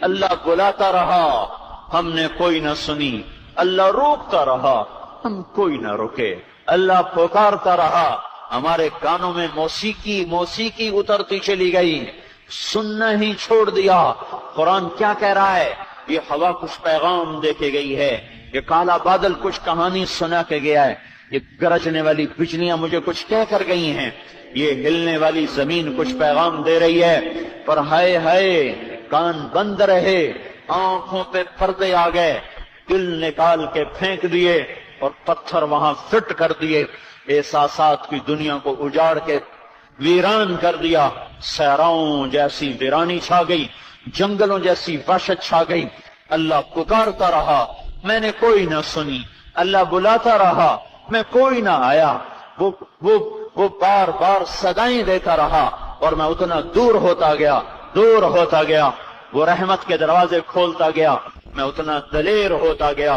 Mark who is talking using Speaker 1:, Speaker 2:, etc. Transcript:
Speaker 1: اللہ بلاتا رہا، ہم نے کوئی نہ سنی، اللہ روکتا رہا، ہم کوئی نہ رکے، اللہ پکارتا رہا، ہمارے کانوں میں موسیقی اترتی چلی گئی، سننا ہی چھوڑ دیا۔ قرآن کیا کہہ رہا ہے؟ یہ ہوا کچھ پیغام دے کے گئی ہے، یہ کالا بادل کچھ کہانی سنا کے گیا ہے، یہ گرجنے والی بجلیاں مجھے کچھ کہہ کر گئی ہیں، یہ ہلنے والی زمین کچھ پیغام دے رہی ہے، پر ہائے ہائے کان بند رہے، آنکھوں پہ پردے آ گئے، دل نکال کے پھینک دیے اور پتھر وہاں فٹ کر دیے، احساسات کی دنیا کو اجاڑ کے ویران کر دیا، صحراؤں جیسی ویرانی چھا گئی، جنگلوں جیسی وحشت چھا گئی۔ اللہ پکارتا رہا، میں نے کوئی نہ سنی، اللہ بلاتا رہا، میں کوئی نہ آیا، وہ بار بار صدائیں دیتا رہا اور میں اتنا دور ہوتا گیا، وہ رحمت کے دروازے کھولتا گیا، میں اتنا دلیر ہوتا گیا،